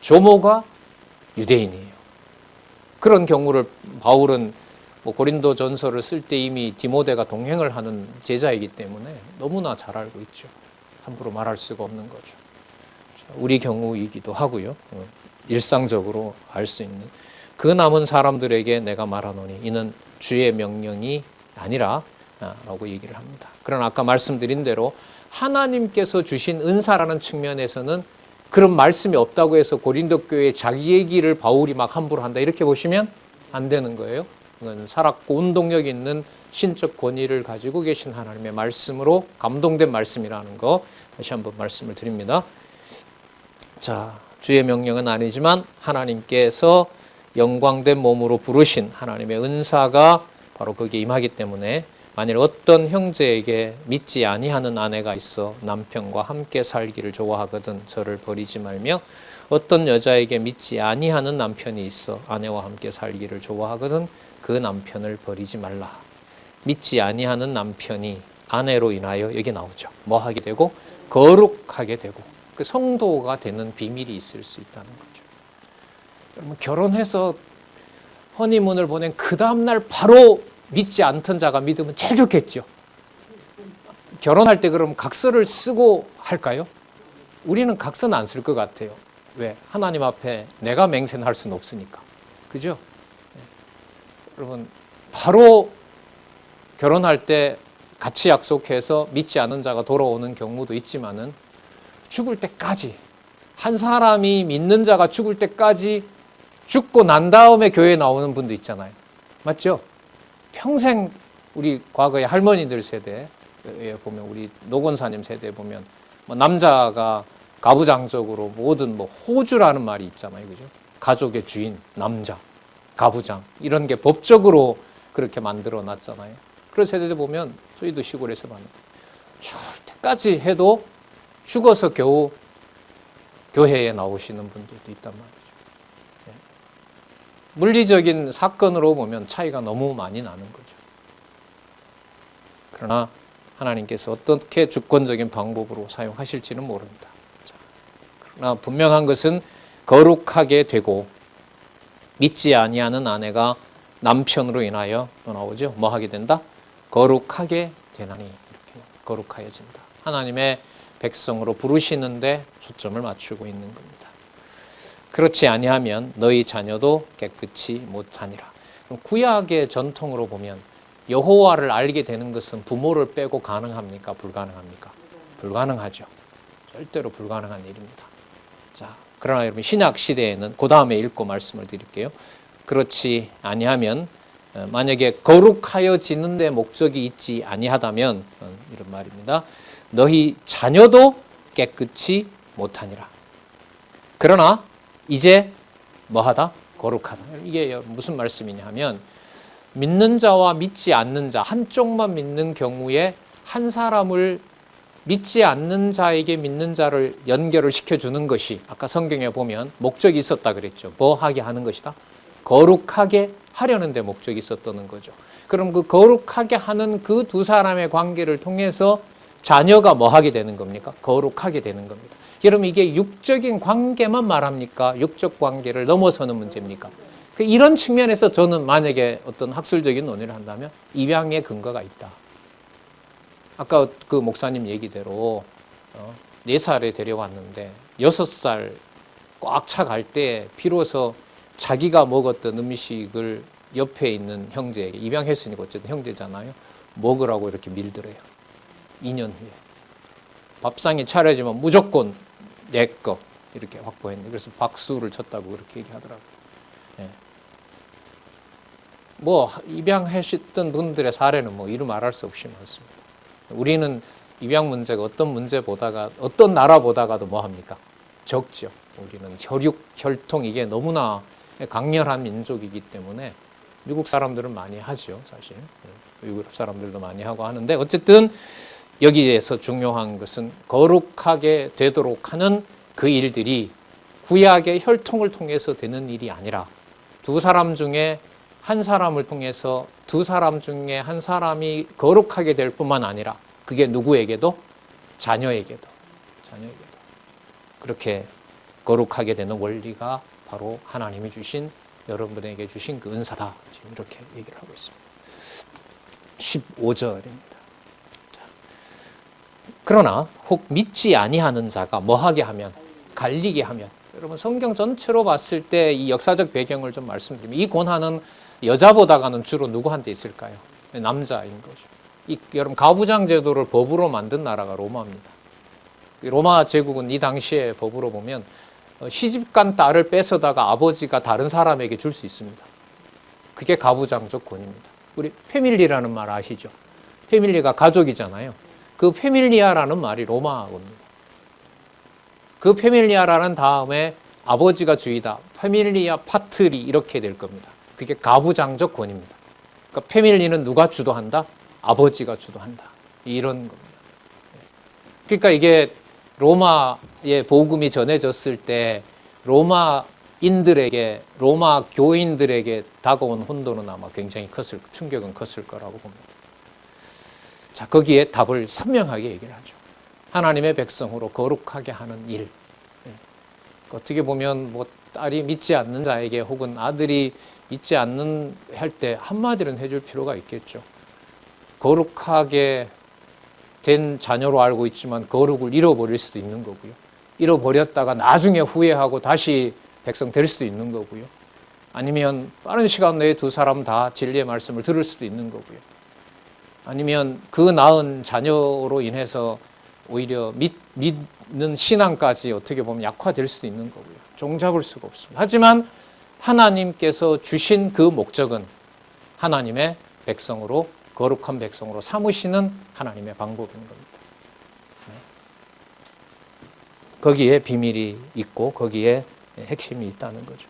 조모가 유대인이에요. 그런 경우를 바울은 고린도 전서를 쓸 때 이미 디모데가 동행을 하는 제자이기 때문에 너무나 잘 알고 있죠. 함부로 말할 수가 없는 거죠. 우리 경우이기도 하고요. 일상적으로 알 수 있는. 그 남은 사람들에게 내가 말하노니 이는 주의 명령이 아니라 라고 얘기를 합니다. 그러나 아까 말씀드린 대로 하나님께서 주신 은사라는 측면에서는 그런 말씀이 없다고 해서 고린도 교회에 자기 얘기를 바울이 막 함부로 한다, 이렇게 보시면 안 되는 거예요. 그건 살았고 운동력 있는 신적 권위를 가지고 계신 하나님의 말씀으로 감동된 말씀이라는 거 다시 한번 말씀을 드립니다. 자, 주의 명령은 아니지만 하나님께서 영광된 몸으로 부르신 하나님의 은사가 바로 거기에 임하기 때문에 만일 어떤 형제에게 믿지 아니하는 아내가 있어 남편과 함께 살기를 좋아하거든 저를 버리지 말며, 어떤 여자에게 믿지 아니하는 남편이 있어 아내와 함께 살기를 좋아하거든 그 남편을 버리지 말라. 믿지 아니하는 남편이 아내로 인하여 여기 나오죠. 뭐 하게 되고? 거룩하게 되고, 그 성도가 되는 비밀이 있을 수 있다는 거죠. 여러분, 결혼해서 허니문을 보낸 그 다음날 바로 믿지 않던 자가 믿으면 제일 좋겠죠. 결혼할 때 그럼 각서를 쓰고 할까요? 우리는 각서는 안 쓸 것 같아요. 왜? 하나님 앞에 내가 맹세할 수는 없으니까. 그죠? 여러분, 바로 결혼할 때 같이 약속해서 믿지 않은 자가 돌아오는 경우도 있지만은 죽을 때까지, 한 사람이 믿는 자가 죽을 때까지 죽고 난 다음에 교회에 나오는 분도 있잖아요. 맞죠? 평생 우리 과거의 할머니들 세대에 보면, 우리 노건사님 세대에 보면 남자가 가부장적으로 모든 호주라는 말이 있잖아요. 그죠? 가족의 주인, 남자, 가부장, 이런 게 법적으로 그렇게 만들어 놨잖아요. 그런 세대들 보면 저희도 시골에서 만나요. 죽을 때까지 해도 죽어서 겨우 교회에 나오시는 분들도 있단 말이죠. 물리적인 사건으로 보면 차이가 너무 많이 나는 거죠. 그러나 하나님께서 어떻게 주권적인 방법으로 사용하실지는 모릅니다. 자, 그러나 분명한 것은 거룩하게 되고 믿지 아니하는 아내가 남편으로 인하여 또 나오죠. 뭐 하게 된다? 거룩하게 되나니. 이렇게 거룩하여진다. 하나님의 백성으로 부르시는데 초점을 맞추고 있는 겁니다. 그렇지 아니하면 너희 자녀도 깨끗이 못하니라. 그럼 구약의 전통으로 보면 여호와를 알게 되는 것은 부모를 빼고 가능합니까? 불가능합니까? 불가능하죠. 절대로 불가능한 일입니다. 자, 그러나 여러분 신약 시대에는 그 다음에 읽고 말씀을 드릴게요. 그렇지 아니하면 만약에 거룩하여지는 데 목적이 있지 아니하다면 이런 말입니다. 너희 자녀도 깨끗이 못하니라. 그러나 이제 뭐하다? 거룩하다. 이게 무슨 말씀이냐 하면 믿는 자와 믿지 않는 자 한쪽만 믿는 경우에 한 사람을 믿지 않는 자에게 믿는 자를 연결을 시켜주는 것이 아까 성경에 보면 목적이 있었다 그랬죠. 뭐 하게 하는 것이다? 거룩하게 하려는 데 목적이 있었다는 거죠. 그럼 그 거룩하게 하는 그 두 사람의 관계를 통해서 자녀가 뭐 하게 되는 겁니까? 거룩하게 되는 겁니다. 여러분 이게 육적인 관계만 말합니까? 육적 관계를 넘어서는 문제입니까? 이런 측면에서 저는 만약에 어떤 학술적인 논의를 한다면 입양의 근거가 있다. 아까 그 목사님 얘기대로 4살에 데려왔는데 6살 꽉 차갈 때 비로소 자기가 먹었던 음식을 옆에 있는 형제에게 입양했으니까 어쨌든 형제잖아요. 먹으라고 이렇게 밀더래요. 2년 후에. 밥상이 차려지면 무조건 내 거 이렇게 확보했는데 그래서 박수를 쳤다고 그렇게 얘기하더라고요. 예. 뭐 입양하셨던 분들의 사례는 뭐 이루 말할 수 없이 많습니다. 우리는 입양 문제가 어떤 문제보다가 어떤 나라보다가도 뭐 합니까? 적죠. 우리는 혈육, 혈통 이게 너무나 강렬한 민족이기 때문에 미국 사람들은 많이 하죠, 사실. 유럽 사람들도 많이 하고 하는데 어쨌든 여기에서 중요한 것은 거룩하게 되도록 하는 그 일들이 구약의 혈통을 통해서 되는 일이 아니라 두 사람 중에 한 사람을 통해서 두 사람 중에 한 사람이 거룩하게 될 뿐만 아니라 그게 누구에게도? 자녀에게도 그렇게 거룩하게 되는 원리가 바로 하나님이 주신 여러분에게 주신 그 은사다. 지금 이렇게 얘기를 하고 있습니다. 15절입니다. 자, 그러나 혹 믿지 아니하는 자가 뭐하게 하면? 갈리게 하면. 여러분 성경 전체로 봤을 때 이 역사적 배경을 좀 말씀드리면 이 고난은 여자보다가는 주로 누구한테 있을까요? 남자인 거죠. 여러분 가부장 제도를 법으로 만든 나라가 로마입니다. 로마 제국은 이 당시에 법으로 보면 시집간 딸을 뺏어다가 아버지가 다른 사람에게 줄 수 있습니다. 그게 가부장적 권위입니다. 우리 패밀리라는 말 아시죠? 패밀리가 가족이잖아요. 그 패밀리아라는 말이 로마어입니다. 그 패밀리아라는 다음에 아버지가 주이다. 패밀리아 파트리 이렇게 될 겁니다. 그게 가부장적 권위입니다. 그러니까 패밀리는 누가 주도한다? 아버지가 주도한다. 이런 겁니다. 그러니까 이게 로마의 복음이 전해졌을 때 로마인들에게 로마 교인들에게 다가온 혼돈은 아마 굉장히 충격은 컸을 거라고 봅니다. 자, 거기에 답을 선명하게 얘기를 하죠. 하나님의 백성으로 거룩하게 하는 일. 어떻게 보면 뭐 딸이 믿지 않는 자에게 혹은 아들이 믿지 않는 할 때 한마디는 해줄 필요가 있겠죠. 거룩하게 된 자녀로 알고 있지만 거룩을 잃어버릴 수도 있는 거고요. 잃어버렸다가 나중에 후회하고 다시 백성 될 수도 있는 거고요. 아니면 빠른 시간 내에 두 사람 다 진리의 말씀을 들을 수도 있는 거고요. 아니면 그 낳은 자녀로 인해서 오히려 믿는 신앙까지 어떻게 보면 약화될 수도 있는 거고요. 종잡을 수가 없습니다. 하지만 하나님께서 주신 그 목적은 하나님의 백성으로 거룩한 백성으로 삼으시는 하나님의 방법인 겁니다. 거기에 비밀이 있고 거기에 핵심이 있다는 거죠.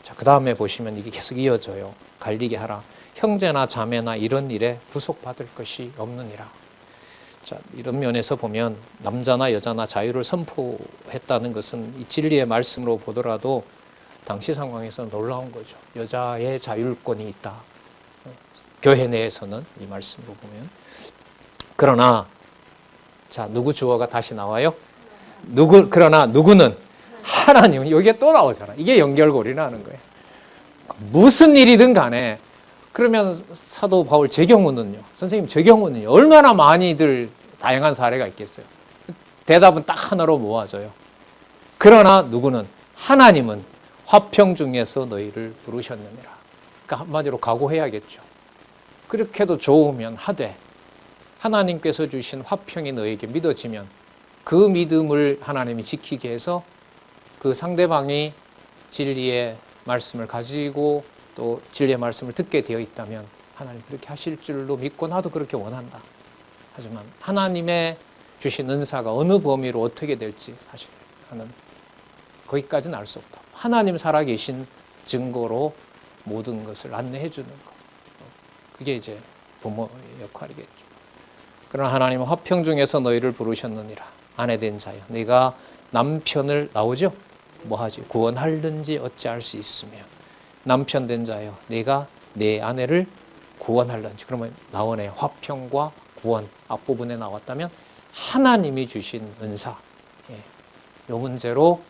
자, 그 다음에 보시면 이게 계속 이어져요. 갈리게 하라. 형제나 자매나 이런 일에 구속받을 것이 없느니라. 자, 이런 면에서 보면 남자나 여자나 자유를 선포했다는 것은 이 진리의 말씀으로 보더라도 당시 상황에서 놀라운 거죠. 여자의 자율권이 있다. 교회 내에서는 이 말씀으로 보면. 그러나 자, 누구 주어가 다시 나와요? 그러나 누구는 하나님. 이게 또 나오잖아. 이게 연결고리라는 거예요. 무슨 일이든 간에 그러면 사도 바울 제 경우는요. 선생님 제 경우는요. 얼마나 많이들 다양한 사례가 있겠어요. 대답은 딱 하나로 모아져요. 그러나 누구는 하나님은 화평 중에서 너희를 부르셨느니라. 그러니까 한마디로 각오해야겠죠. 그렇게도 좋으면 하되 하나님께서 주신 화평이 너에게 믿어지면 그 믿음을 하나님이 지키게 해서 그 상대방이 진리의 말씀을 가지고 또 진리의 말씀을 듣게 되어 있다면 하나님 그렇게 하실 줄로 믿고 나도 그렇게 원한다. 하지만 하나님의 주신 은사가 어느 범위로 어떻게 될지 사실 나는 거기까지는 알 수 없다. 하나님 살아계신 증거로 모든 것을 안내해 주는 것. 그게 이제 부모의 역할이겠죠. 그러나 하나님은 화평 중에서 너희를 부르셨느니라. 아내된 자여 네가 남편을 나오죠? 뭐하지? 구원하는지 어찌할 수 있으며 남편 된 자여 네가 내 아내를 구원하는지. 그러면 나오네요. 화평과 구원 앞부분에 나왔다면 하나님이 주신 은사. 이 문제로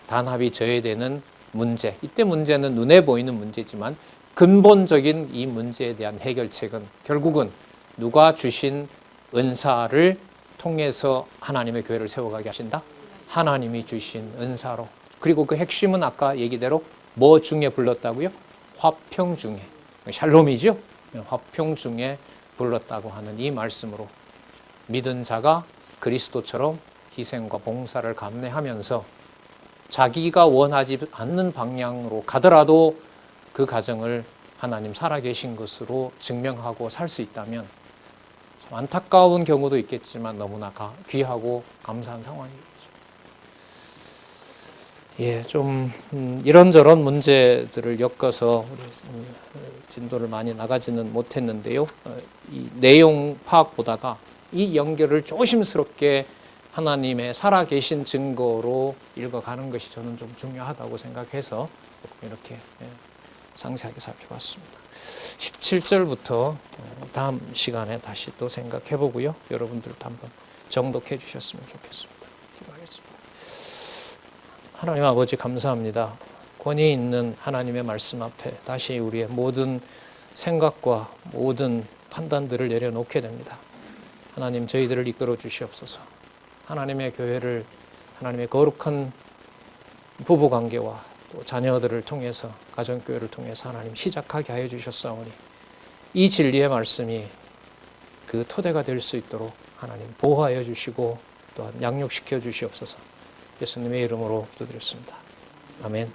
단합이 저해되는 문제. 이때 문제는 눈에 보이는 문제지만 근본적인 이 문제에 대한 해결책은 결국은 누가 주신 은사를 통해서 하나님의 교회를 세워가게 하신다? 하나님이 주신 은사로. 그리고 그 핵심은 아까 얘기대로 뭐 중에 불렀다고요? 화평 중에. 샬롬이죠? 화평 중에 불렀다고 하는 이 말씀으로 믿은 자가 그리스도처럼 희생과 봉사를 감내하면서 자기가 원하지 않는 방향으로 가더라도 그 가정을 하나님 살아계신 것으로 증명하고 살 수 있다면 참 안타까운 경우도 있겠지만 너무나 귀하고 감사한 상황이겠죠. 예, 좀 이런저런 문제들을 엮어서 우리 진도를 많이 나가지는 못했는데요. 이 내용 파악보다가 이 연결을 조심스럽게 하나님의 살아계신 증거로 읽어가는 것이 저는 좀 중요하다고 생각해서 이렇게 상세하게 살펴봤습니다. 17절부터 다음 시간에 다시 또 생각해 보고요. 여러분들도 한번 정독해 주셨으면 좋겠습니다. 기도하겠습니다. 하나님 아버지 감사합니다. 권위 있는 하나님의 말씀 앞에 다시 우리의 모든 생각과 모든 판단들을 내려놓게 됩니다. 하나님 저희들을 이끌어 주시옵소서. 하나님의 교회를 하나님의 거룩한 부부관계와 또 자녀들을 통해서 가정교회를 통해서 하나님 시작하게 하여 주셨사오니 이 진리의 말씀이 그 토대가 될 수 있도록 하나님 보호하여 주시고 또한 양육시켜 주시옵소서. 예수님의 이름으로 기도드렸습니다. 아멘.